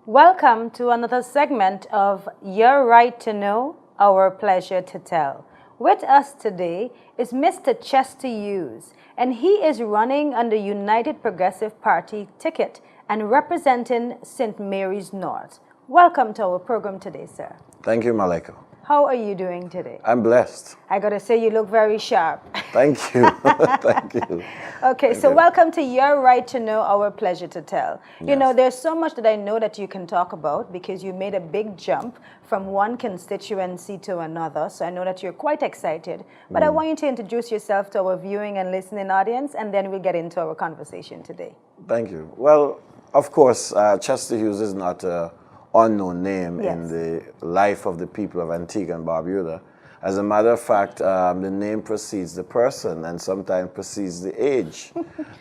Welcome to another segment of Your Right to Know, Our Pleasure to Tell. With us today is Mr. Chester Hughes, and he is running on the United Progressive Party ticket and representing St. Mary's North. Welcome to our program today, sir. Thank you, Malika. How are you doing today? I'm blessed. I gotta say, you look very sharp. Thank you. Thank you. Okay, so welcome to Your Right to Know, Our Pleasure to Tell. You know, there's so much that I know that you can talk about because you made a big jump from one constituency to another. So I know that you're quite excited. But I want you to introduce yourself to our viewing and listening audience, and then we'll get into our conversation today. Thank you. Well, of course, Chester Hughes is not an unknown name in the life of the people of Antigua and Barbuda. As a matter of fact, the name precedes the person and sometimes precedes the age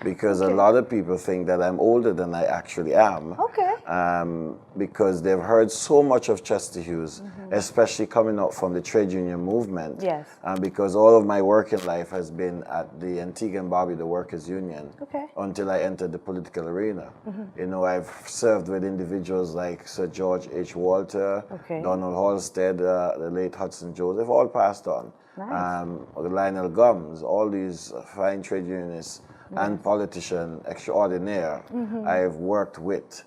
because a lot of people think that I'm older than I actually am. Okay. Because they've heard so much of Chester Hughes, especially coming out from the trade union movement. Yes. Because all of my working life has been at the Antigua and Barbuda Workers Union until I entered the political arena. You know, I've served with individuals like Sir George H. Walter, Donald Halstead, the late Hudson Joseph, all passed on. Nice. Lionel Gums, all these fine trade unionists and politician extraordinaire I've worked with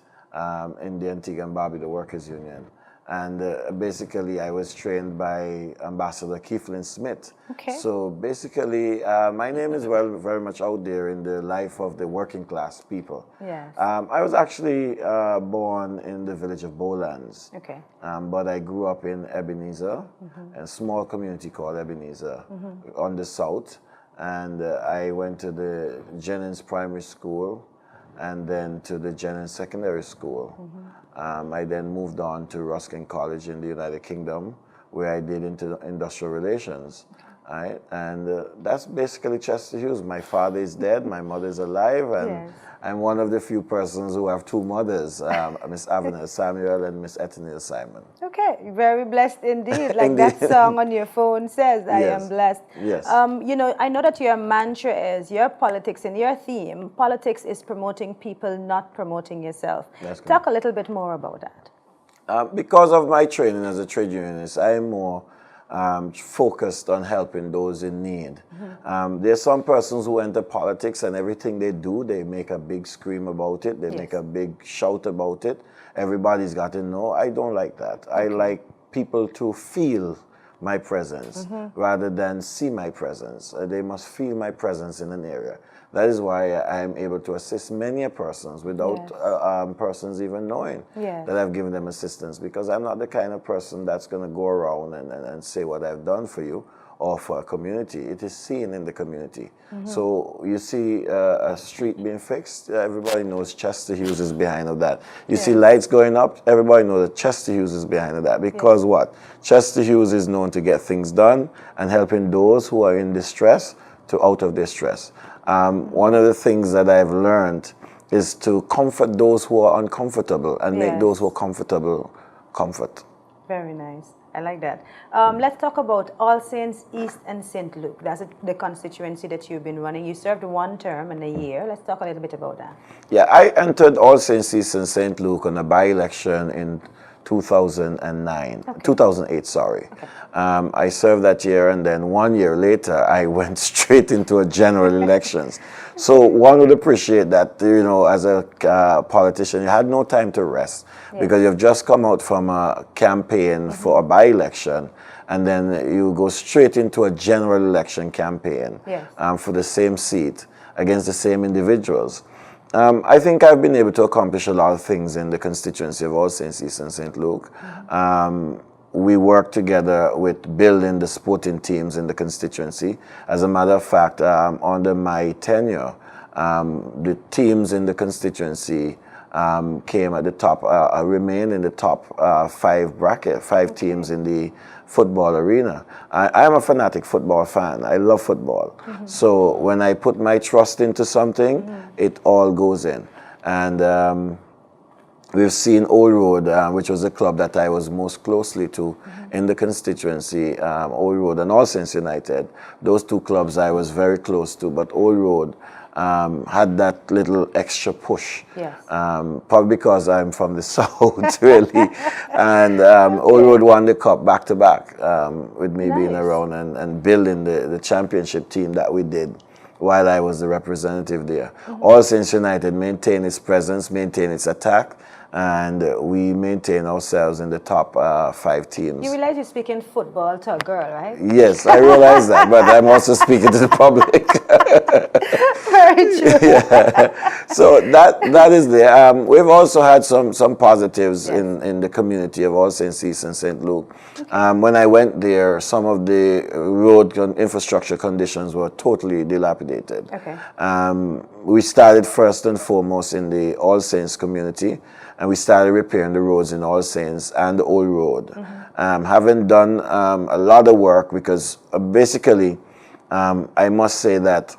in the Antigua and Barbuda Workers Union. And basically, I was trained by Ambassador Keithlin Smith. Okay. So basically, my name is very much out there in the life of the working class people. Yes. I was actually born in the village of Bowlands. Okay. But I grew up in Ebenezer, a small community called Ebenezer on the south. And I went to the Jennings Primary School and then to the Jennings Secondary School. I then moved on to Ruskin College in the United Kingdom, where I did industrial relations. Right? And that's basically Chester Hughes. My father is dead, my mother is alive, and I'm one of the few persons who have two mothers, Miss Avenel Samuel and Miss Ethniel Simon. Okay, very blessed indeed. Like that song on your phone says, I am blessed. Yes. You know, I know that your mantra is, your politics and your theme, politics is promoting people, not promoting yourself. That's good. Talk a little bit more about that. Because of my training as a trade unionist, I am more focused on helping those in need. There's some persons who enter politics and everything they do, they make a big scream about it, they make a big shout about it. Everybody's got to know. I don't like that. I like people to feel my presence rather than see my presence. They must feel my presence in an area. That is why I'm able to assist many persons without persons even knowing that I've given them assistance, because I'm not the kind of person that's going to go around and say what I've done for you or for a community. It is seen in the community. So you see a street being fixed, everybody knows Chester Hughes is behind of that. You see lights going up, everybody knows that Chester Hughes is behind of that. Because what? Chester Hughes is known to get things done and helping those who are in distress to out of distress. One of the things that I've learned is to comfort those who are uncomfortable and make those who are comfortable comfort. Very nice. I like that. Let's talk about All Saints East and St. Luke. That's the constituency that you've been running. You served one term and a year. Let's talk a little bit about that. Yeah, I entered All Saints East and St. Luke on a by-election in 2008, sorry. I served that year, and then 1 year later, I went straight into a general elections. So one would appreciate that, you know, as a politician, you had no time to rest because you've just come out from a campaign for a by-election, and then you go straight into a general election campaign for the same seat against the same individuals. I think I've been able to accomplish a lot of things in the constituency of All Saints East and St. Luke. We work together with building the sporting teams in the constituency. As a matter of fact, under my tenure, the teams in the constituency came at the top, remained in the top five teams in the football arena. I am a fanatic football fan. I love football. So when I put my trust into something, it all goes in. And we've seen Old Road, which was the club that I was most closely to in the constituency, Old Road and All Saints United. Those two clubs I was very close to, but Old Road had that little extra push. Yes. Probably because I'm from the South, really. And Old Road won the cup back to back with me being Nice. around and building the championship team that we did while I was the representative there. All Saints United maintained its presence, maintained its attack, and we maintain ourselves in the top 5 teams. You realize you're speaking football to a girl, right? Yes, I realize that, but I'm also speaking to the public. Very true. Yeah. So that is there. We've also had some positives in the community of All Saints East and St. Luke. When I went there, some of the road infrastructure conditions were totally dilapidated. Okay. We started first and foremost in the All Saints community, and we started repairing the roads in All Saints and the Old Road. Having done a lot of work, because basically, I must say that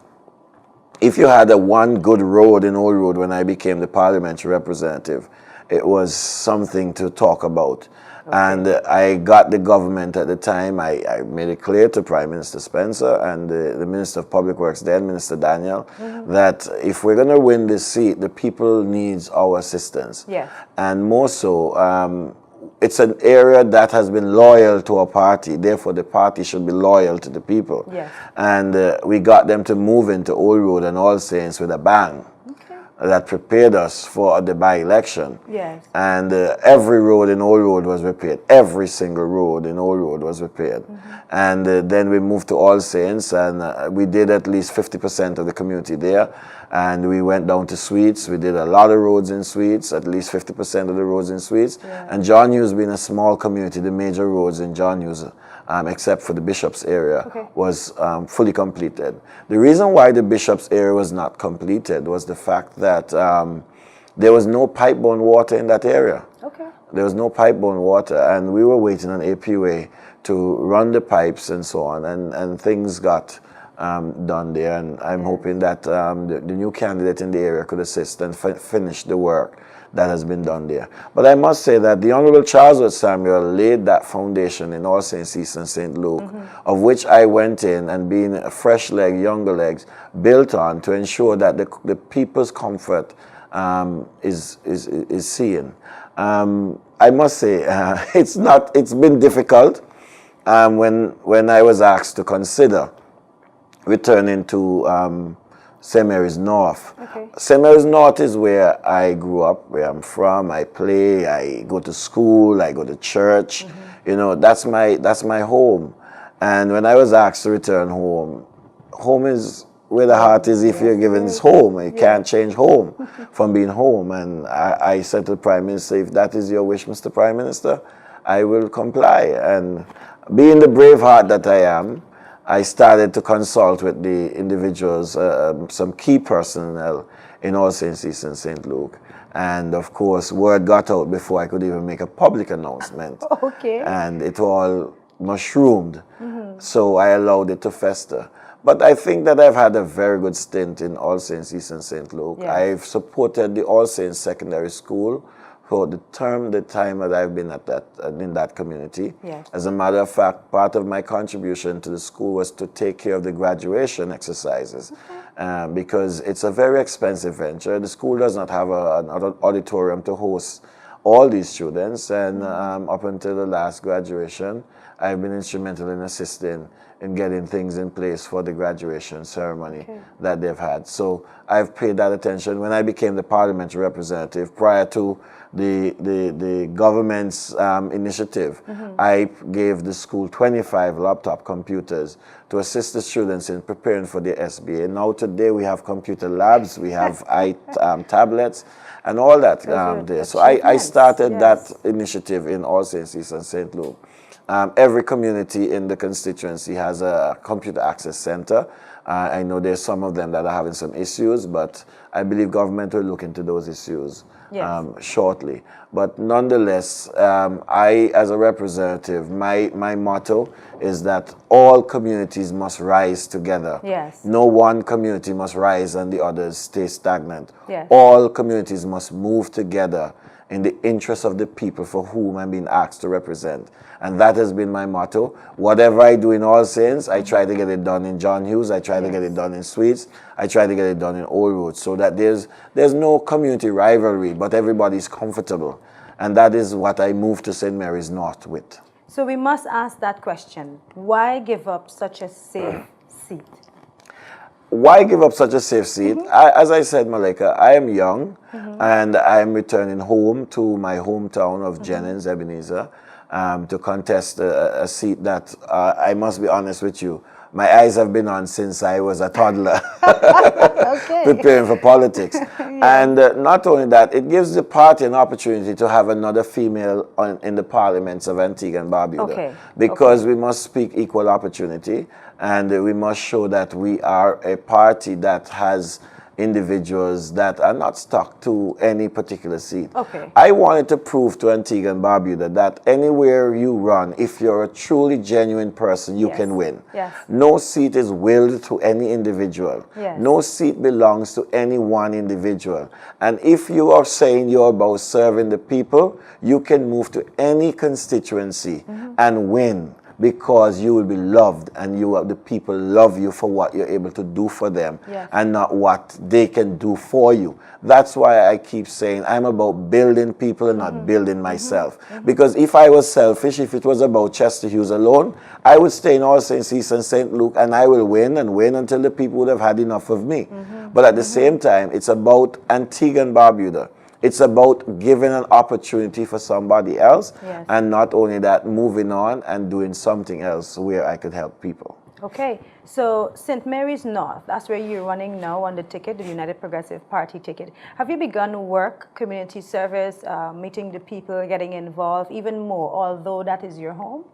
if you had one good road in Old Road when I became the parliamentary representative, it was something to talk about. Okay. And I got the government at the time, I made it clear to Prime Minister Spencer and the Minister of Public Works then, Minister Daniel, that if we're going to win this seat, the people needs our assistance. Yes. And more so, it's an area that has been loyal to our party, therefore the party should be loyal to the people. Yes. And we got them to move into Old Road and All Saints with a bang. That prepared us for the by-election. Yes. And every road in Old Road was repaired. Every single road in Old Road was repaired. And then we moved to All Saints, and we did at least 50% of the community there. And we went down to Suites. We did a lot of roads in Suites, at least 50% of the roads in Suites. Yeah. And John Hughes, being a small community, the major roads in John Hughes, except for the Bishop's area, was fully completed. The reason why the Bishop's area was not completed was the fact that there was no pipe-borne water in that area. Okay. There was no pipe-borne water, and we were waiting on APUA to run the pipes and so on, and things got done there, and I'm hoping that the new candidate in the area could assist and finish the work that has been done there. But I must say that the Honorable Charles Samuel laid that foundation in All Saints East and St. Luke, of which I went in and being a fresh leg, younger legs, built on to ensure that the people's comfort is seen. I must say, it's been difficult when I was asked to consider returning to St. Mary's North. Okay. St. Mary's North is where I grew up, where I'm from. I play, I go to school, I go to church. You know, that's my home. And when I was asked to return home, home is where the heart is if you're given this home. You can't change home from being home. And I said to the Prime Minister, if that is your wish, Mr. Prime Minister, I will comply. And being the brave heart that I am, I started to consult with the individuals, some key personnel in All Saints East and St. Luke. And of course, word got out before I could even make a public announcement. Okay. And it all mushroomed. So I allowed it to fester. But I think that I've had a very good stint in All Saints East and St. Luke. Yes. I've supported the All Saints Secondary School for the time that I've been in that community. Yes. As a matter of fact, part of my contribution to the school was to take care of the graduation exercises, because it's a very expensive venture. The school does not have an auditorium to host all these students, and up until the last graduation, I've been instrumental in assisting in getting things in place for the graduation ceremony that they've had. So I've paid that attention. When I became the parliamentary representative, prior to the government's initiative, I gave the school 25 laptop computers to assist the students in preparing for the SBA. Now today we have computer labs, we have tablets, and all that there. So I started that initiative in All Saints East and St. Luke. Every community in the constituency has a computer access center. I know there's some of them that are having some issues, but I believe government will look into those issues shortly. But nonetheless, I, as a representative, my motto is that all communities must rise together. Yes. No one community must rise and the others stay stagnant. Yes. All communities must move together in the interest of the people for whom I'm being asked to represent. And that has been my motto. Whatever I do in All Saints, I try to get it done in John Hughes, I try to get it done in Sweets, I try to get it done in Old Road, so that there's no community rivalry, but everybody's comfortable. And that is what I moved to St. Mary's North with. So we must ask that question. Why give up such a safe seat? Why give up such a safe seat? As I said, Malika, I am young and I am returning home to my hometown of Jennings, Ebenezer, to contest a seat that, I must be honest with you, my eyes have been on since I was a toddler, preparing for politics. And not only that, it gives the party an opportunity to have another female in the parliaments of Antigua and Barbuda. Because we must speak equal opportunity, and we must show that we are a party that has individuals that are not stuck to any particular seat. I wanted to prove to Antigua and Barbuda that anywhere you run, if you're a truly genuine person, you can win. No seat is willed to any individual. No seat belongs to any one individual. And if you are saying you're about serving the people, you can move to any constituency and win, because you will be loved, and the people love you for what you're able to do for them, and not what they can do for you. That's why I keep saying I'm about building people and not building myself. Because if I was selfish, if it was about Chester Hughes alone, I would stay in All Saints East and St. Luke, and I will win and win until the people would have had enough of me. But at the same time, it's about Antigua and Barbuda. It's about giving an opportunity for somebody else, and not only that, moving on and doing something else where I could help people. Okay, so St. Mary's North, that's where you're running now on the ticket, the United Progressive Party ticket. Have you begun work, community service, meeting the people, getting involved even more, although that is your home?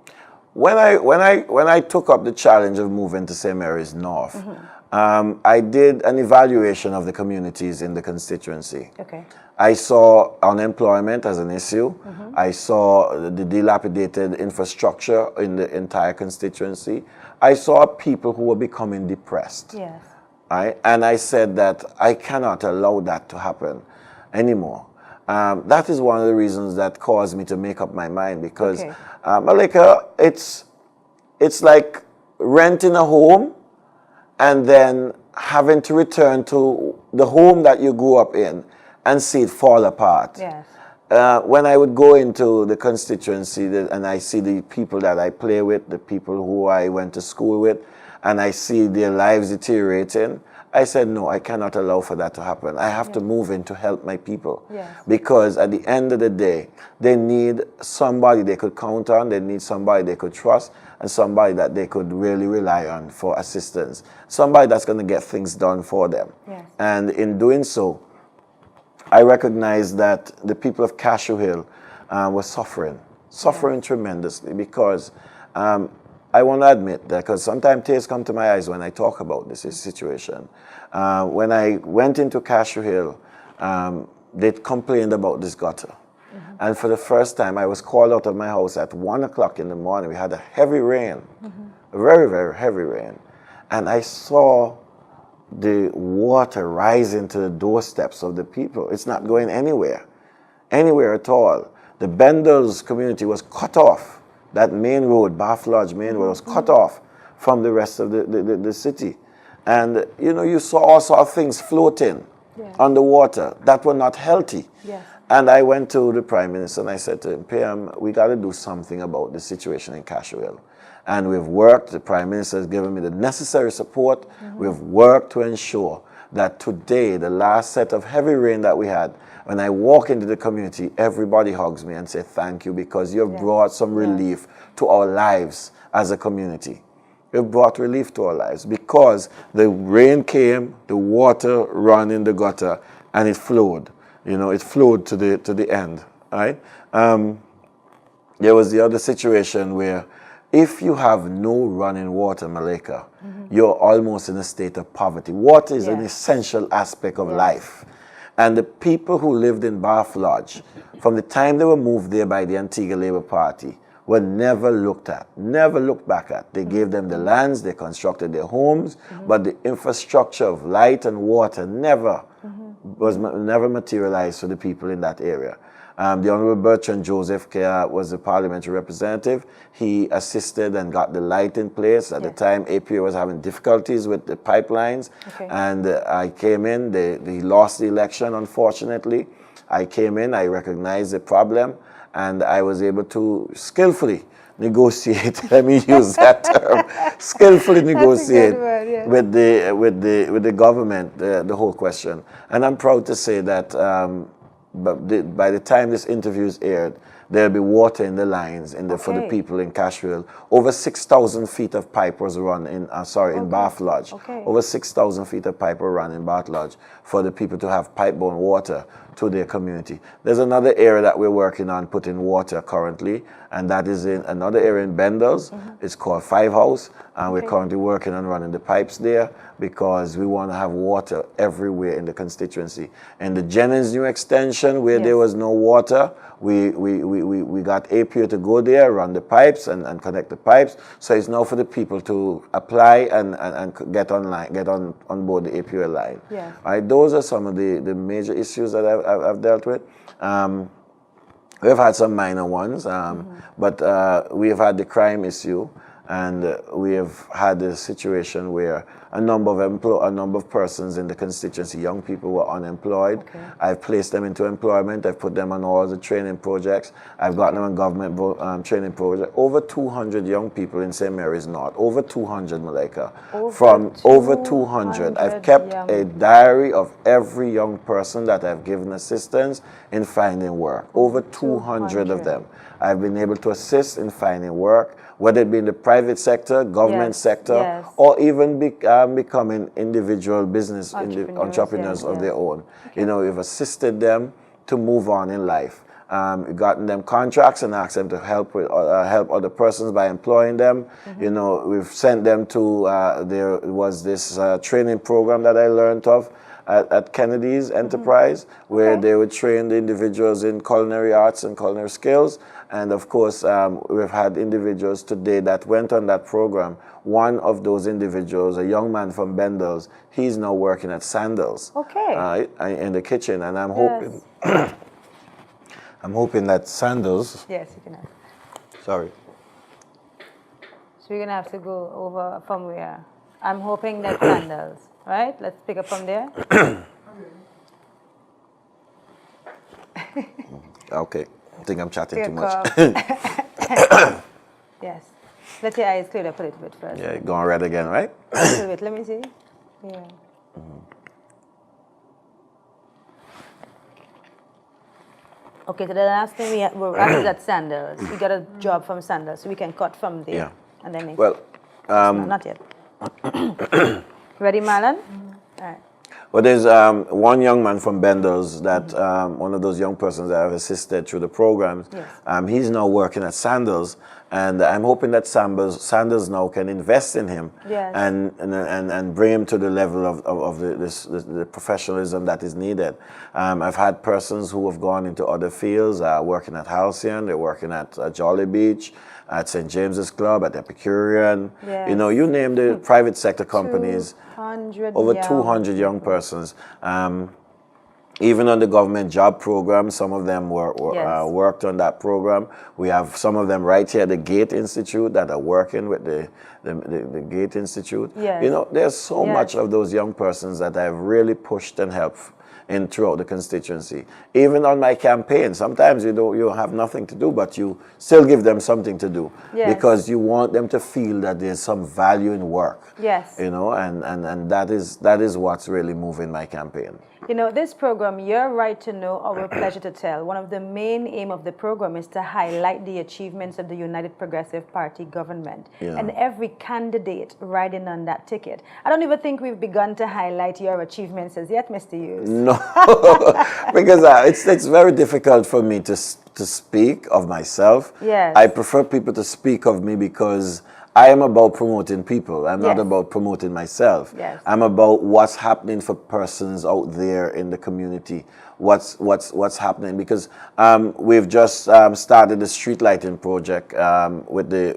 When I took up the challenge of moving to St. Mary's North, I did an evaluation of the communities in the constituency. I saw unemployment as an issue. I saw the dilapidated infrastructure in the entire constituency. I saw people who were becoming depressed. Right? And I said that I cannot allow that to happen anymore. That is one of the reasons that caused me to make up my mind, because Malika, it's like renting a home and then having to return to the home that you grew up in and see it fall apart. When I would go into the constituency and I see the people that I play with, the people who I went to school with, and I see their lives deteriorating, I said, no, I cannot allow for that to happen. I have to move in to help my people. Because at the end of the day, they need somebody they could count on, they need somebody they could trust, and somebody that they could really rely on for assistance. Somebody that's going to get things done for them. And in doing so, I recognize that the people of Cashew Hill were suffering tremendously, because I want to admit that, because sometimes tears come to my eyes when I talk about this situation. When I went into Cashew Hill, they complained about this gutter. And for the first time, I was called out of my house at 1 o'clock in the morning. We had a heavy rain, a very, very heavy rain. And I saw the water rising to the doorsteps of the people. It's not going anywhere at all. The Bendels community was cut off. That main road, Bath Lodge main road, was cut off from the rest of the city. And you saw things floating on the water that were not healthy. And I went to the Prime Minister and I said to him, PM, we got to do something about the situation in Cashew Hill. And we've worked, the Prime Minister has given me the necessary support. We've worked to ensure that today, the last set of heavy rain that we had, when I walk into the community, everybody hugs me and say thank you, because you've brought some relief to our lives as a community. You've brought relief to our lives, because the rain came, the water ran in the gutter, and it flowed. It flowed to the end, right? There was the other situation where if you have no running water, Malika, you're almost in a state of poverty. Water is an essential aspect of life. And the people who lived in Bath Lodge, from the time they were moved there by the Antigua Labour Party, were never looked back at. They gave them the lands, they constructed their homes, but the infrastructure of light and water never materialized for the people in that area. The Honorable Bertrand Joseph was the parliamentary representative. He assisted and got the light in place. At the time, APA was having difficulties with the pipelines. And I came in. They lost the election, unfortunately. I came in, I recognized the problem, and I was able to skillfully negotiate. Let me use that term. Skillfully negotiate with the government the whole question. And I'm proud to say that by the time this interview is aired, there'll be water in the lines for the people in Cashville. Over 6,000 feet of pipe was run in Bath Lodge. Over 6,000 feet of pipe were run in Bath Lodge for the people to have pipe-borne water to their community. There's another area that we're working on putting water currently, and that is in another area in Bendels. It's called Five House, and we're currently working on running the pipes there because we want to have water everywhere in the constituency. And the Jennings New Extension, where there was no water, we got APA to go there, run the pipes and connect the pipes. So it's now for the people to apply and get on board the APA line. Right, those are some of the major issues that I've dealt with. We've had some minor ones, but we have had the crime issue, and we have had a situation where a number of persons in the constituency, young people, were unemployed. I've placed them into employment. I've put them on all the training projects. I've gotten them on government training projects. Over 200 young people in St. Mary's North. Over 200, Malaika. Over 200. I've kept a diary of every young person that I've given assistance in finding work. Over 200 of them. I've been able to assist in finding work, whether it be in the private sector, government sector, or even becoming individual business entrepreneurs of their own. You know, we've assisted them to move on in life. We've gotten them contracts and asked them to help other persons by employing them. You know, we've sent them to, there was this training program that I learned of at Kennedy's Enterprise, where they would train the individuals in culinary arts and culinary skills. And of course, we've had individuals today that went on that program. One of those individuals, a young man from Bendels, he's now working at Sandals in the kitchen. And I'm hoping, I'm hoping that Sandals. Yes, you can have. Sorry. So we're gonna have to go over from where? I'm hoping that Sandals, right? Let's pick up from there. Okay. I think I'm chatting too much. Yes. Let your eyes clear up a little bit first. Yeah, going red again, right? A little bit. Let me see. Yeah. Okay, so the last thing we're after that Sandals. We got a job from Sandals, so we can cut from there. And then not yet. Ready, Marlon? All right. Well, there's one young man from Bendels that one of those young persons that I've assisted through the programs. He's now working at Sandals, and I'm hoping that Sandals now can invest in him and bring him to the level of the professionalism that is needed. I've had persons who have gone into other fields, working at Halcyon, they're working at Jolly Beach, at St. James's Club, at Epicurean. You know, you name the private sector companies. Over 200 young persons. Even on the government job program, some of them worked on that program. We have some of them right here at the Gate Institute that are working with the Gate Institute. You know, there's so much of those young persons that I've really pushed and helped in throughout the constituency. Even on my campaign, sometimes you have nothing to do, but you still give them something to do because you want them to feel that there's some value in work. You know, and that is what's really moving my campaign. You know, this program, Your Right to Know, Our Pleasure to Tell, one of the main aim of the program is to highlight the achievements of the United Progressive Party government and every candidate riding on that ticket. I don't even think we've begun to highlight your achievements as yet, Mr. Hughes. No, because it's very difficult for me to speak of myself. I prefer people to speak of me because I am about promoting people. I'm not about promoting myself. I'm about what's happening for persons out there in the community. what's happening, because we've just started the street lighting project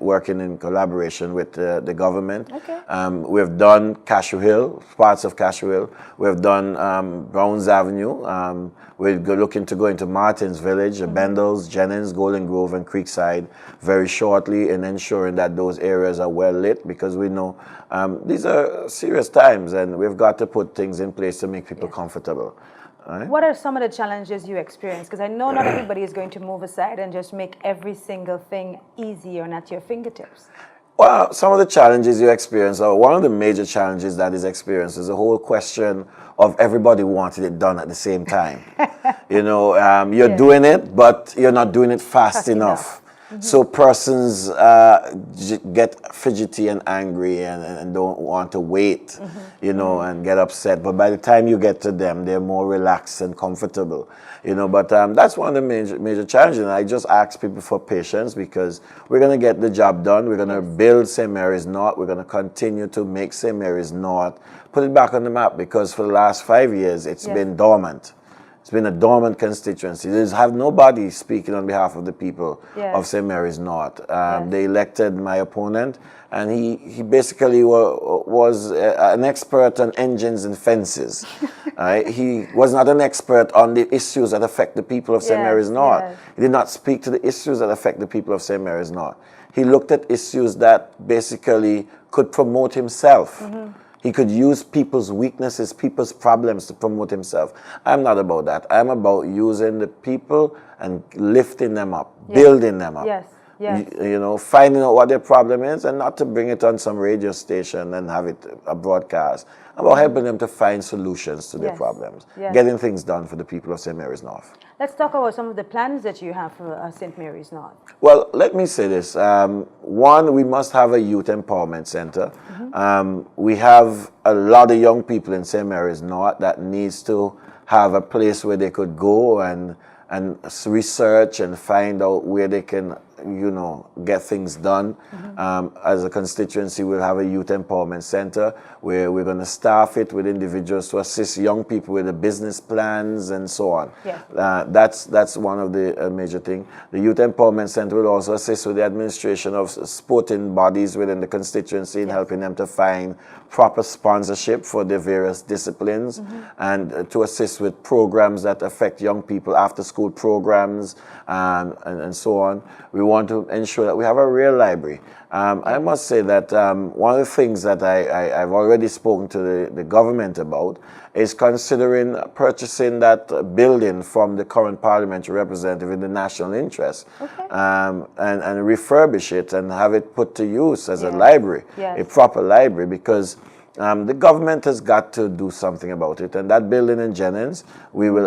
working in collaboration with the government. Okay. We've done Cashew Hill, parts of Cashew Hill. We've done Browns Avenue. We're looking to go into Martin's Village, Bendels, Jennings, Golden Grove, and Creekside very shortly, and ensuring that those areas are well lit, because we know these are serious times, and we've got to put things in place to make people comfortable. Right? What are some of the challenges you experience? Because I know not everybody is going to move aside and just make every single thing easy or at your fingertips. Well, some of the challenges you experience, or one of the major challenges that is experienced, is the whole question of everybody wanting it done at the same time. You're doing it, but you're not doing it fast enough. So persons get fidgety and angry and don't want to wait, and get upset. But by the time you get to them, they're more relaxed and comfortable, But that's one of the major challenges. And I just ask people for patience, because we're going to get the job done. We're going to build St. Mary's North. We're going to continue to make St. Mary's North, put it back on the map, because for the last 5 years, it's been dormant. It's been a dormant constituency. There's have nobody speaking on behalf of the people of St. Mary's North. They elected my opponent, and he basically was an expert on engines and fences. He was not an expert on the issues that affect the people of St. Mary's North. He did not speak to the issues that affect the people of St. Mary's North. He looked at issues that basically could promote himself. He could use people's weaknesses, people's problems to promote himself. I'm not about that. I'm about using the people and lifting them up, building them up. Yes. Finding out what their problem is, and not to bring it on some radio station and have it a broadcast. About helping them to find solutions to their problems, getting things done for the people of St. Mary's North. Let's talk about some of the plans that you have for St. Mary's North. Well, let me say this. One, we must have a youth empowerment center. We have a lot of young people in St. Mary's North that needs to have a place where they could go and research and find out where they can, get things done. As a constituency, we'll have a youth empowerment center where we're going to staff it with individuals to assist young people with the business plans and so on. That's one of the major things. The youth empowerment center will also assist with the administration of sporting bodies within the constituency in helping them to find proper sponsorship for their various disciplines, and to assist with programs that affect young people, after school programs, and so on. We want to ensure that we have a real library. I must say that one of the things that I've already spoken to the government about is considering purchasing that building from the current parliamentary representative in the national interest, and refurbish it and have it put to use as a library, a proper library, because the government has got to do something about it. And that building in Jennings, we will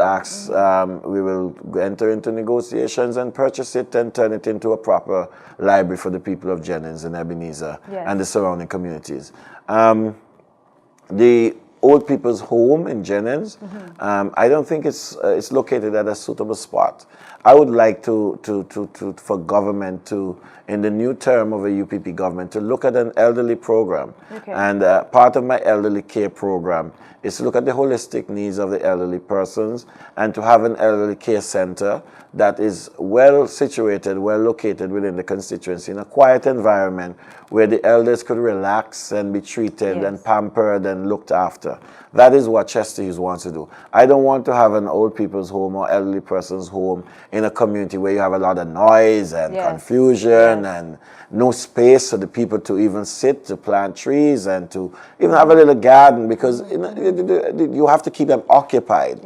we will enter into negotiations and purchase it and turn it into a proper library for the people of Jennings and Ebenezer and the surrounding communities. The old people's home in Jennings, I don't think it's located at a suitable spot. I would like for government to, in the new term of a UPP government, to look at an elderly program. And part of my elderly care program is to look at the holistic needs of the elderly persons, and to have an elderly care center that is well situated, well located within the constituency, in a quiet environment where the elders could relax and be treated and pampered and looked after. That is what Chester Hughes wants to do. I don't want to have an old people's home or elderly person's home in a community where you have a lot of noise and confusion and no space for the people to even sit, to plant trees, and to even have a little garden, because you have to keep them occupied.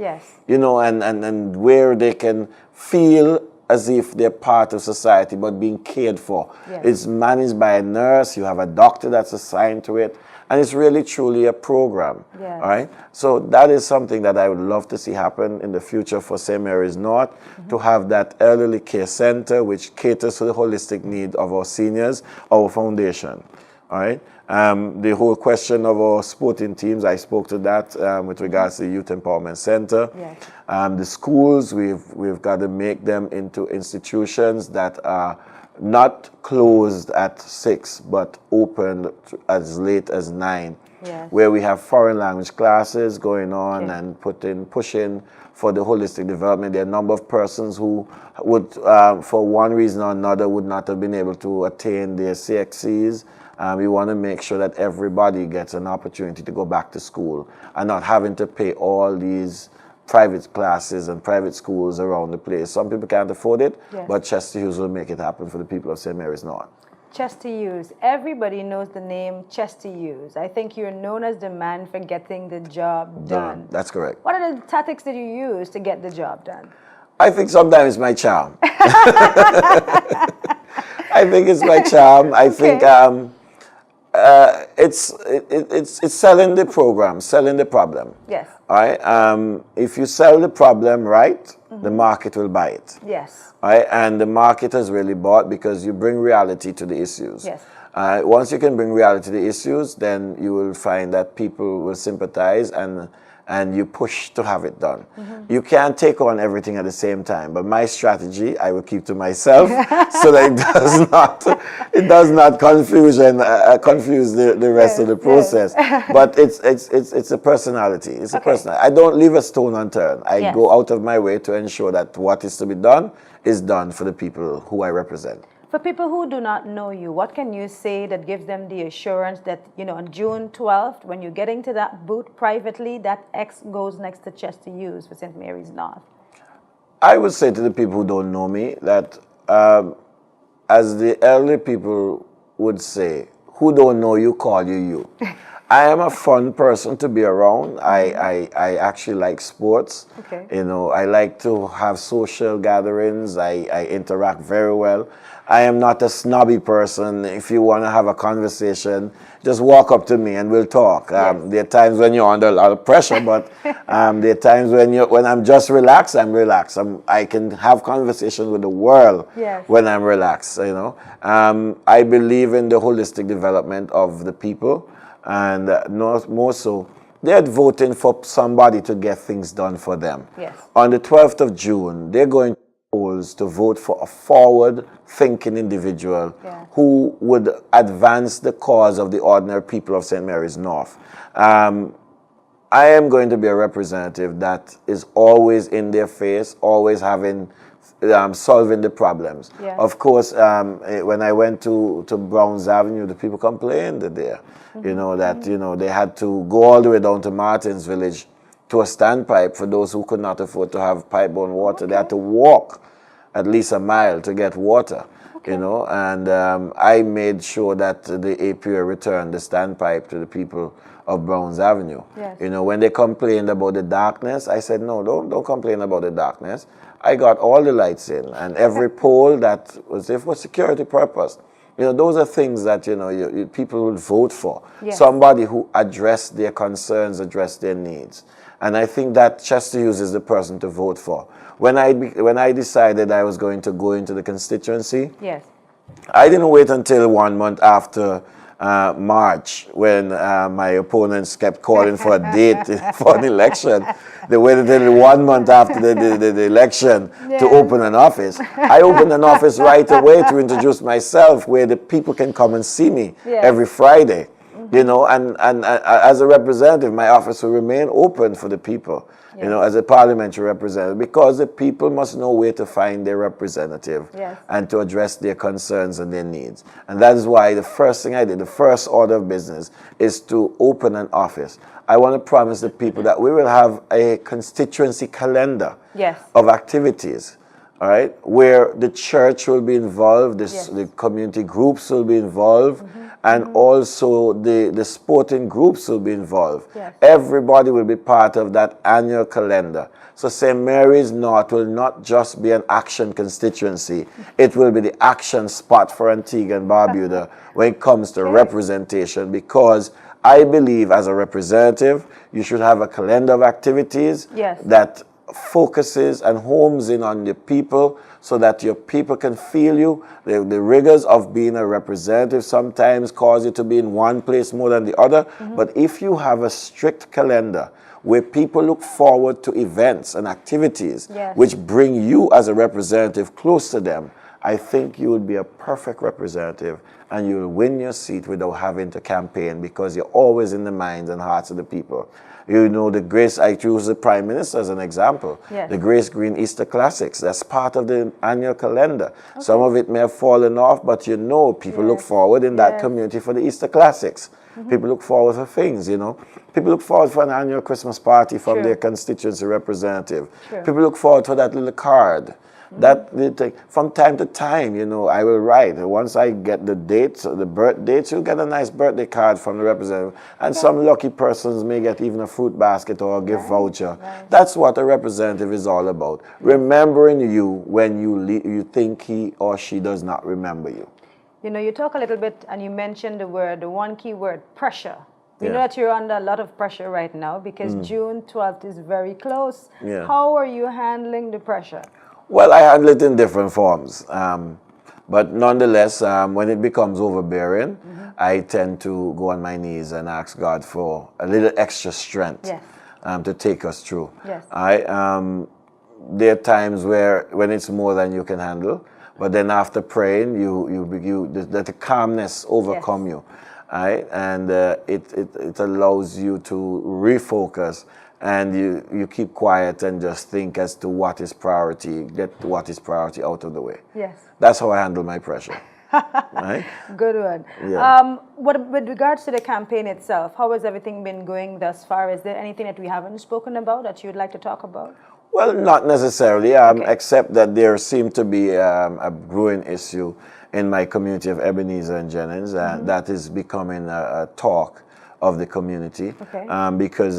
And where they can feel as if they're part of society but being cared for. It's managed by a nurse, you have a doctor that's assigned to it, and it's really truly a program. All right? So that is something that I would love to see happen in the future for St. Mary's North, to have that elderly care center which caters to the holistic need of our seniors, our foundation. All right? The whole question of our sporting teams, I spoke to that with regards to the Youth Empowerment Center. Yes. The schools, we've got to make them into institutions that are not closed at 6, but open as late as 9. Yes. Where we have foreign language classes going on Okay. and pushing for the holistic development. There are a number of persons who would, for one reason or another, would not have been able to attain their CXCs. We want to make sure that everybody gets an opportunity to go back to school and not having to pay all these private classes and private schools around the place. Some people can't afford it, Yes. but Chester Hughes will make it happen for the people of St. Mary's North. Chester Hughes. Everybody knows the name Chester Hughes. I think you're known as the man for getting the job done. That's correct. What are the tactics that you use to get the job done? I think sometimes it's my charm. I think it's my charm. I think it's selling the program, selling the problem. Yes. All right. If you sell the problem right, the market will buy it. Yes. All right. And the market has really bought because you bring reality to the issues. Yes. Once you can bring reality to the issues, then you will find that people will sympathize and you push to have it done. You can't take on everything at the same time, but my strategy I will keep to myself so that it does not confuse the rest of the process. But it's a personality. It's a personality. I don't leave a stone unturned. I go out of my way to ensure that what is to be done is done for the people who I represent. For people who do not know you, what can you say that gives them the assurance that, you know, on June 12th, when you're getting to that booth privately, that X goes next to Chester Hughes for St. Mary's North? I would say to the people who don't know me that, as the elderly people would say, who don't know you, call you you. I am a fun person to be around. I actually like sports. Okay. You know, I like to have social gatherings. I interact very well. I am not a snobby person. If you want to have a conversation, just walk up to me and we'll talk. There are times when you're under a lot of pressure, but there are times when I'm just relaxed, I'm relaxed. I can have conversations with the world when I'm relaxed, you know. I believe in the holistic development of the people, and more so, they're voting for somebody to get things done for them. Yes. On the 12th of June, they're going to vote for a forward-thinking individual who would advance the cause of the ordinary people of St. Mary's North. I am going to be a representative that is always in their face, always having solving the problems. Yes. Of course, when I went to Browns Avenue, the people complained there, you know, that they had to go all the way down to Martin's Village to a standpipe for those who could not afford to have pipe-borne water. They had to walk at least a mile to get water, you know, and I made sure that the APA returned the standpipe to the people of Browns Avenue. Yes. You know, when they complained about the darkness, I said, no, don't complain about the darkness. I got all the lights in, and every pole that was there for security purpose. You know, those are things that, you know, people will vote for. Yes. Somebody who addressed their concerns, addressed their needs. And I think that Chester Hughes is the person to vote for. When I decided I was going to go into the constituency, I didn't wait until 1 month after March when my opponents kept calling for a date for an election. They waited until 1 month after the election to open an office. I opened an office right away to introduce myself, where the people can come and see me every Friday. You know, and as a representative, my office will remain open for the people, you know, as a parliamentary representative, because the people must know where to find their representative and to address their concerns and their needs. And that is why the first thing I did, the first order of business, is to open an office. I want to promise the people that we will have a constituency calendar of activities, all right, where the church will be involved, the community groups will be involved, and also the sporting groups will be involved. Everybody will be part of that annual calendar. So St. Mary's North will not just be an action constituency, it will be the action spot for Antigua and Barbuda when it comes to representation, because I believe as a representative, you should have a calendar of activities that focuses and homes in on the people so that your people can feel you. The rigors of being a representative sometimes cause you to be in one place more than the other. But if you have a strict calendar where people look forward to events and activities Yes. which bring you as a representative close to them, I think you would be a perfect representative and you will win your seat without having to campaign because you're always in the minds and hearts of the people. You know, the Grace, I choose the Prime Minister as an example. Yes. The Grace Green Easter Classics, that's part of the annual calendar. Some of it may have fallen off, but you know, people look Yes. forward in that Yes. community for the Easter Classics. People look forward for things, you know. People look forward for an annual Christmas party from True. their constituency representative. True. People look forward for that little card. That little thing. From time to time, you know, I will write. Once I get the dates, the birth dates, you'll get a nice birthday card from the representative. And some lucky persons may get even a fruit basket or a gift voucher. Right. That's what a representative is all about. Remembering you when you think he or she does not remember you. You know, you talk a little bit and you mentioned the one key word, pressure. We know Yeah. that you're under a lot of pressure right now because June 12th is very close. Yeah. How are you handling the pressure? Well, I handle it in different forms. But nonetheless, when it becomes overbearing, I tend to go on my knees and ask God for a little extra strength Yes. to take us through. Yes. There are times when it's more than you can handle, but then after praying, let the calmness overcome you. Right? And it allows you to refocus and you keep quiet and just think as to what is priority, get what is priority out of the way. Yes. That's how I handle my pressure. Right? Good one. Yeah. With regards to the campaign itself, how has everything been going thus far? Is there anything that we haven't spoken about that you'd like to talk about? Well, not necessarily, except that there seemed to be a growing issue in my community of Ebenezer and Jennings, and that is becoming a talk of the community. Okay. Because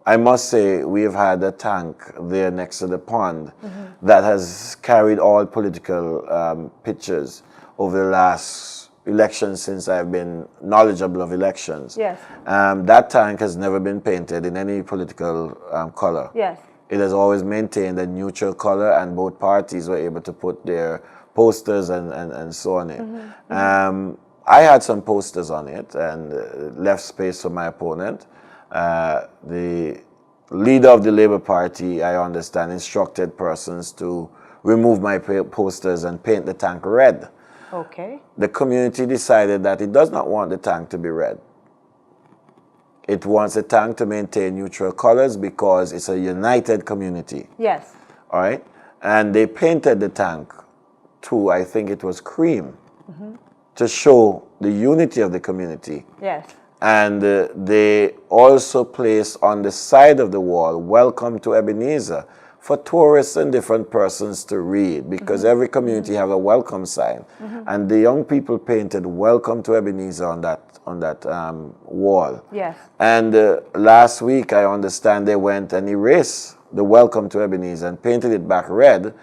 I must say we've had a tank there next to the pond that has carried all political pictures over the last elections since I've been knowledgeable of elections. Yes. That tank has never been painted in any political color. Yes. It has always maintained a neutral color, and both parties were able to put their posters and so on it. I had some posters on it and left space for my opponent. The leader of the Labour Party, I understand, instructed persons to remove my posters and paint the tank red. Okay. The community decided that it does not want the tank to be red. It wants the tank to maintain neutral colors because it's a united community. Yes. All right? And they painted the tank to, I think it was cream, to show the unity of the community. Yes. And they also placed on the side of the wall, "Welcome to Ebenezer," for tourists and different persons to read, because every community have a welcome sign. And the young people painted "Welcome to Ebenezer" on that wall. Yes. And last week, I understand they went and erased the "Welcome to Ebenezer" and painted it back red,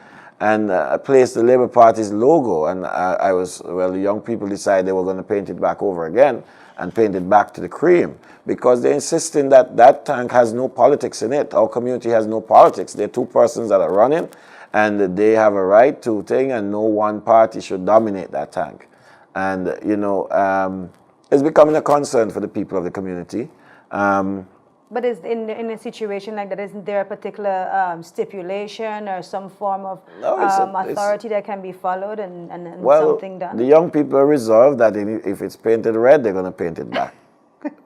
and placed the Labour Party's logo. And the young people decided they were going to paint it back over again and paint it back to the cream, because they're insisting that that tank has no politics in it. Our community has no politics. There are two persons that are running, and they have a right to thing, and no one party should dominate that tank. And, it's becoming a concern for the people of the community. But is in a situation like that, isn't there a particular stipulation or some form of authority that can be followed and something done? The young people are resolved that if it's painted red, they're going to paint it back.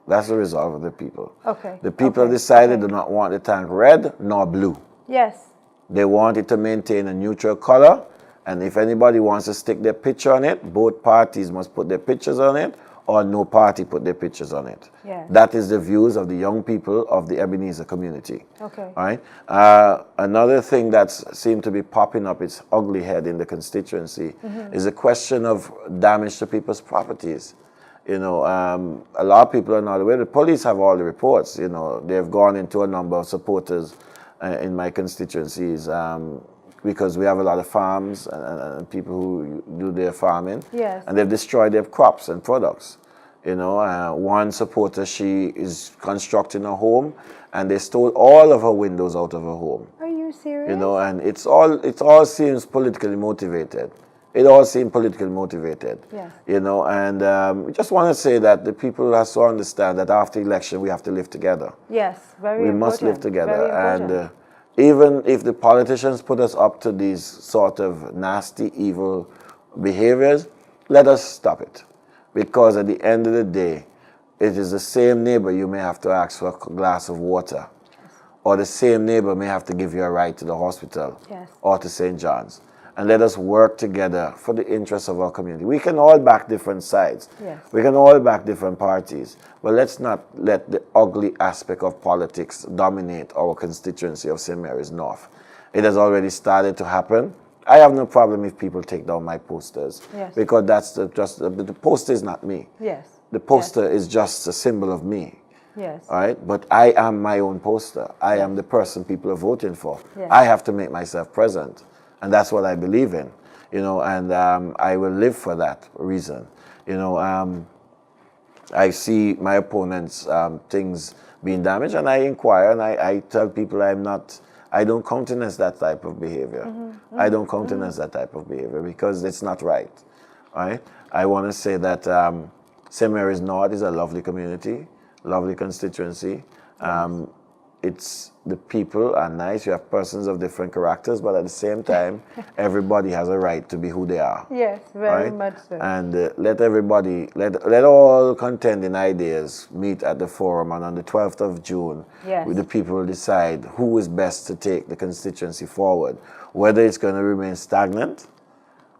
That's the resolve of the people. Okay. The people have decided do not want the tank red nor blue. Yes. They want it to maintain a neutral color, and if anybody wants to stick their picture on it, both parties must put their pictures on it, or no party put their pictures on it. Yes. That is the views of the young people of the Ebenezer community. Okay. All right. Another thing that's seemed to be popping up its ugly head in the constituency is a question of damage to people's properties. A lot of people are not aware. The police have all the reports. They've gone into a number of supporters in my constituencies because we have a lot of farms and people who do their farming. Yes. And they've destroyed their crops and products. One supporter, she is constructing a home, and they stole all of her windows out of her home. Are you serious? You know, and it all seems politically motivated. It all seems politically motivated. Yes. You know, and we just want to say that the people have to understand that after election we have to live together. Yes, very we important. must live together. Very important. And even if the politicians put us up to these sort of nasty, evil behaviors, let us stop it. Because at the end of the day, it is the same neighbor you may have to ask for a glass of water. Yes. Or the same neighbor may have to give you a ride to the hospital. Yes. Or to St. John's. And let us work together for the interests of our community. We can all back different sides. Yes. We can all back different parties. But let's not let the ugly aspect of politics dominate our constituency of St. Mary's North. It has already started to happen. I have no problem if people take down my posters. Yes. Because that's the poster is not me. Yes. The poster is just a symbol of me. Yes. All right? But I am my own poster. I am the person people are voting for. Yes. I have to make myself present. And that's what I believe in, you know, and I will live for that reason. You know, I see my opponents' things being damaged, and I inquire, and I tell people I don't countenance that type of behavior. I don't countenance that type of behavior because it's not right, right? I want to say that St. Mary's North is a lovely community, lovely constituency. It's the people are nice. You have persons of different characters, but at the same time, everybody has a right to be who they are. Yes, very right? much so. And let all contending ideas meet at the forum, and on the 12th of June, Yes. the people will decide who is best to take the constituency forward. Whether it's going to remain stagnant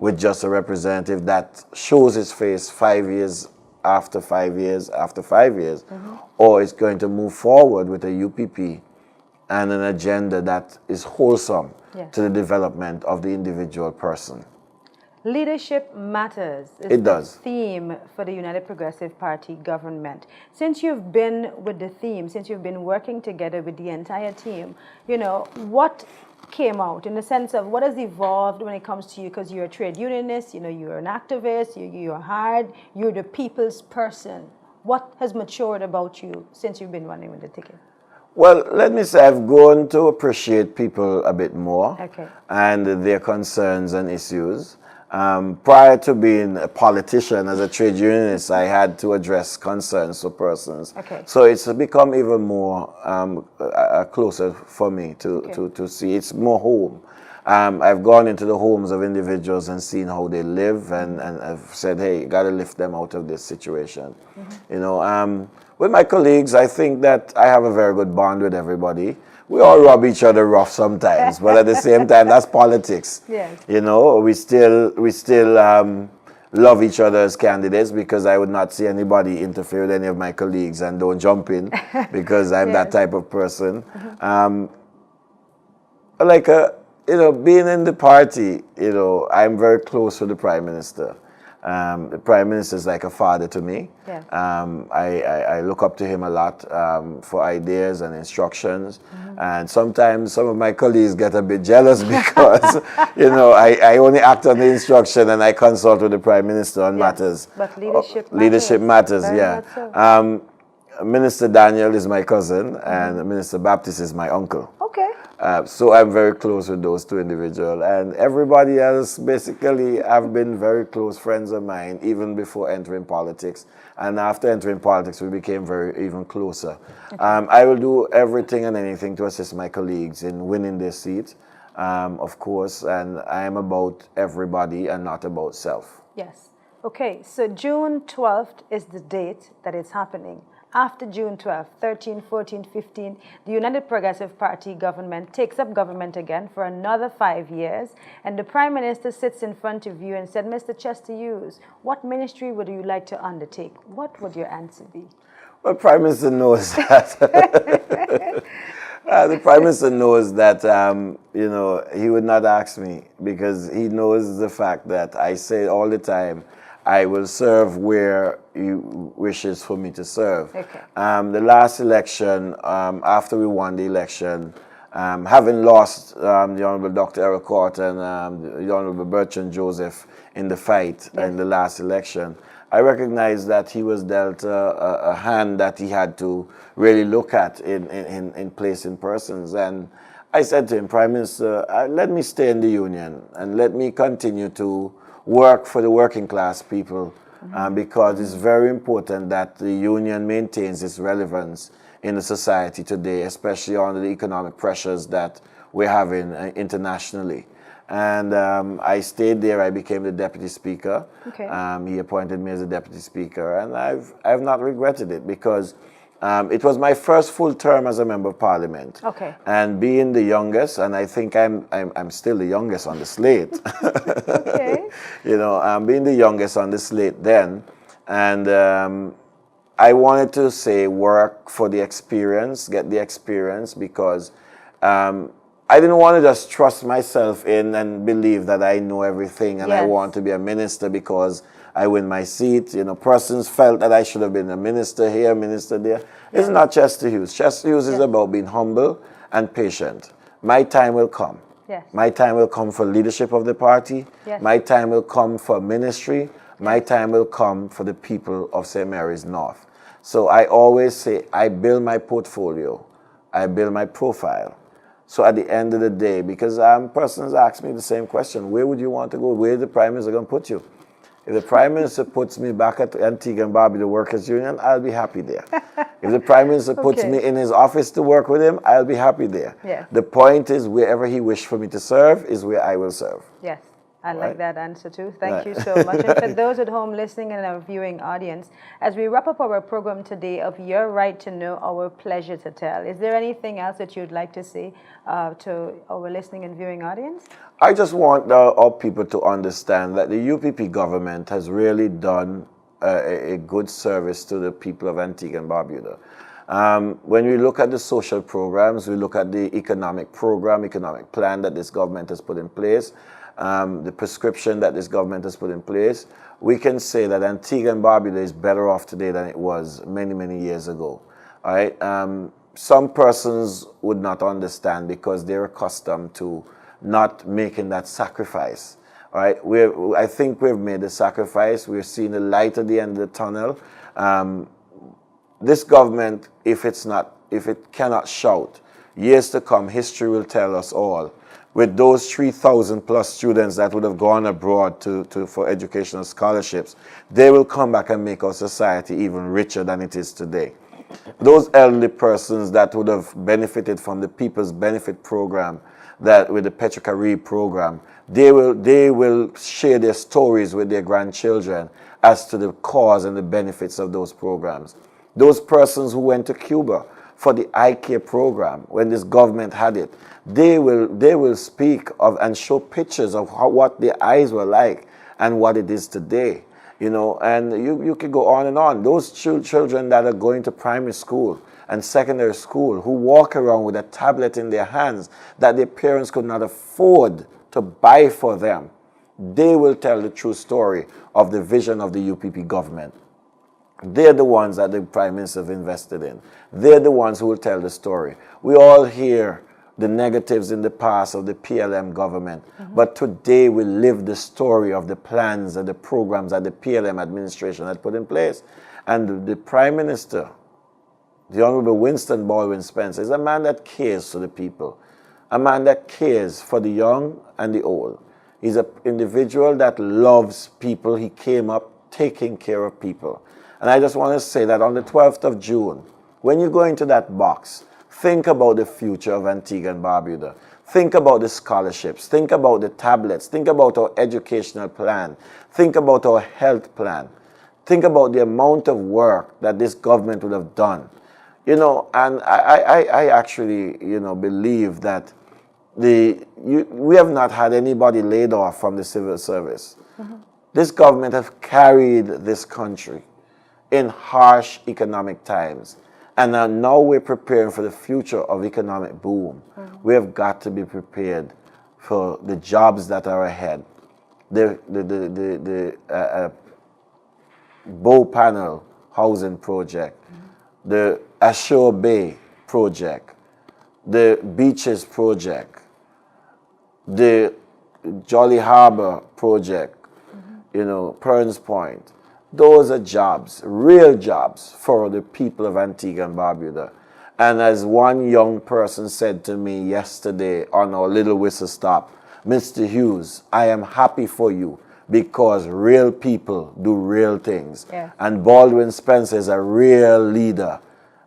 with just a representative that shows his face 5 years after 5 years after 5 years, or it's going to move forward with a UPP and an agenda that is wholesome Yes. to the development of the individual person. Leadership matters is It does. the theme for the United Progressive Party government. Since you've been with the theme, since you've been working together with the entire team, you know, what came out in the sense of what has evolved when it comes to you, because you're a trade unionist, you know, you're an activist, you're hard, you're the people's person. What has matured about you since you've been running with the ticket? Well, let me say I've grown to appreciate people a bit more, Okay. and their concerns and issues. Prior to being a politician, as a trade unionist, I had to address concerns for persons. Okay. So it's become even more closer for me to see. It's more home. I've gone into the homes of individuals and seen how they live, and I've said, hey, you got to lift them out of this situation. You know, with my colleagues, I think that I have a very good bond with everybody. We all rub each other rough sometimes, but at the same time, that's politics. Yes. You know, we still love each other as candidates, because I would not see anybody interfere with any of my colleagues and don't jump in because I'm Yes. that type of person. You know, being in the party, you know, I'm very close to the Prime Minister. The Prime Minister is like a father to me. Yes. I look up to him a lot for ideas and instructions. And sometimes some of my colleagues get a bit jealous because, you know, I only act on the instruction and I consult with the Prime Minister on Yes, matters. but leadership matters. Leadership matters, Very yeah. much so. Minister Daniel is my cousin, and Minister Baptist is my uncle. Okay. So I'm very close with those two individuals, and everybody else basically have been very close friends of mine even before entering politics. And after entering politics, we became even closer. Okay. I will do everything and anything to assist my colleagues in winning their seat, of course, and I am about everybody and not about self. Yes. Okay, so June 12th is the date that it's happening. After June 12th, 13, 14, 15, the United Progressive Party government takes up government again for another 5 years, and the Prime Minister sits in front of you and said, Mr. Chester Hughes, what ministry would you like to undertake? What would your answer be? Well, Prime Minister knows that. The Prime Minister knows that, you know, he would not ask me, because he knows the fact that I say all the time, I will serve where he wishes for me to serve. Okay. The last election, after we won the election, having lost the Honorable Dr. Eric Court and the Honorable Bertrand Joseph in the fight in the last election, I recognized that he was dealt a hand that he had to really look at in placing persons. And I said to him, Prime Minister, let me stay in the union and let me continue to work for the working class people because it's very important that the union maintains its relevance in the society today, especially under the economic pressures that we're having internationally. And I stayed there. I became the deputy speaker. Okay. He appointed me as a deputy speaker, and I've not regretted it because it was my first full term as a member of parliament. Okay. And being the youngest, and I think I'm still the youngest on the slate. Okay. You know, being the youngest on the slate then, and I wanted to say work for the experience, get the experience, because I didn't want to just trust myself in and believe that I know everything and I Yes. want to be a minister because I win my seat. You know, persons felt that I should have been a minister here, minister there. It's not Chester Hughes. Chester Hughes is about being humble and patient. My time will come. Yes. My time will come for leadership of the party. Yes. My time will come for ministry. My time will come for the people of St. Mary's North. So I always say I build my portfolio. I build my profile. So at the end of the day, because persons ask me the same question, where would you want to go? Where is the Prime Minister going to put you? If the Prime Minister puts me back at Antigua and Barbuda Workers' Union, I'll be happy there. If the Prime Minister puts me in his office to work with him, I'll be happy there. Yes. The point is, wherever he wished for me to serve is where I will serve. Yes. I like that answer too. Thank Right. you so much. And for those at home listening and our viewing audience, as we wrap up our program today of Your Right to Know, Our Pleasure to Tell, is there anything else that you'd like to say to our listening and viewing audience? I just want our people to understand that the UPP government has really done a good service to the people of Antigua and Barbuda. When we look at the social programs, we look at the economic program, economic plan that this government has put in place, the prescription that this government has put in place, we can say that Antigua and Barbuda is better off today than it was many, many years ago. All right? Some persons would not understand because they're accustomed to not making that sacrifice. All right? I think we've made the sacrifice. We're seeing the light at the end of the tunnel. This government, if it cannot shout, years to come, history will tell us all. With those 3,000 plus students that would have gone abroad for educational scholarships, they will come back and make our society even richer than it is today. Those elderly persons that would have benefited from the People's Benefit Program, that with the Petrocarib program, they will share their stories with their grandchildren as to the cause and the benefits of those programs. Those persons who went to Cuba for the eye care program, when this government had it, they will speak of and show pictures of what their eyes were like and what it is today. You know, and you could go on and on. Those children that are going to primary school and secondary school who walk around with a tablet in their hands that their parents could not afford to buy for them, they will tell the true story of the vision of the UPP government. They're the ones that the Prime Minister have invested in. They're the ones who will tell the story. We all hear the negatives in the past of the PLM government, but today we live the story of the plans and the programs that the PLM administration had put in place. And the Prime Minister, the Honorable Winston Baldwin Spencer, is a man that cares for the people, a man that cares for the young and the old. He's an individual that loves people. He came up taking care of people. And I just want to say that on the 12th of June, when you go into that box, think about the future of Antigua and Barbuda. Think about the scholarships. Think about the tablets. Think about our educational plan. Think about our health plan. Think about the amount of work that this government would have done. You know, and I actually, you know, believe that we have not had anybody laid off from the civil service. This government has carried this country in harsh economic times. And now we're preparing for the future of economic boom. We have got to be prepared for the jobs that are ahead. The Bow Panel housing project, the Ashore Bay project, the beaches project, the Jolly Harbor project, you know, Perns Point. Those are jobs, real jobs for the people of Antigua and Barbuda. And as one young person said to me yesterday on our little whistle stop, Mr. Hughes, I am happy for you because real people do real things. Yes. And Baldwin Spencer is a real leader.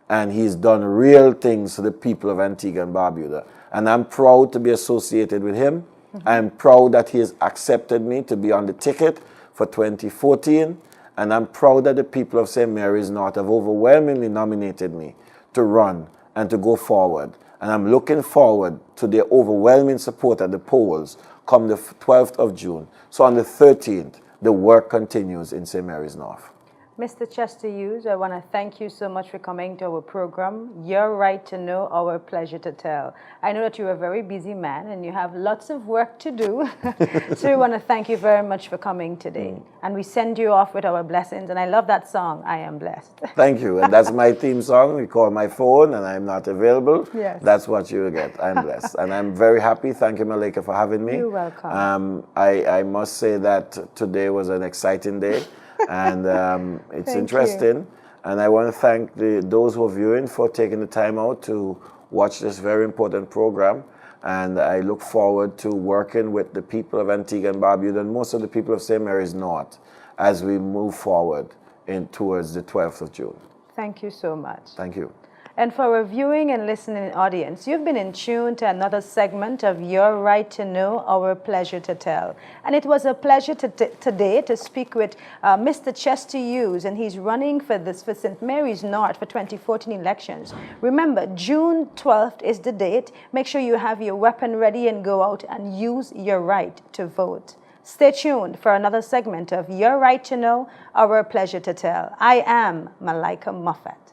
And he's done real things to the people of Antigua and Barbuda. And I'm proud to be associated with him. I'm proud that he has accepted me to be on the ticket for 2014. And I'm proud that the people of St. Mary's North have overwhelmingly nominated me to run and to go forward. And I'm looking forward to their overwhelming support at the polls come the 12th of June. So on the 13th, the work continues in St. Mary's North. Mr. Chester Hughes, I want to thank you so much for coming to our program. Your right to know, our pleasure to tell. I know that you're a very busy man and you have lots of work to do. So we want to thank you very much for coming today. And we send you off with our blessings. And I love that song, I Am Blessed. Thank you. And that's my theme song. You call my phone and I'm not available. Yes. That's what you get. I'm blessed. And I'm very happy. Thank you, Malika, for having me. You're welcome. I must say that today was an exciting day. And it's Thank interesting. you. And I want to thank those who are viewing for taking the time out to watch this very important program. And I look forward to working with the people of Antigua and Barbuda and most of the people of St. Mary's North as we move forward towards the 12th of June. Thank you so much. Thank you. And for our viewing and listening audience, you've been in tune to another segment of Your Right to Know, Our Pleasure to Tell. And it was a pleasure today to speak with Mr. Chester Hughes, and he's running for St. Mary's North for 2014 elections. Remember, June 12th is the date. Make sure you have your weapon ready and go out and use your right to vote. Stay tuned for another segment of Your Right to Know, Our Pleasure to Tell. I am Malika Moffat.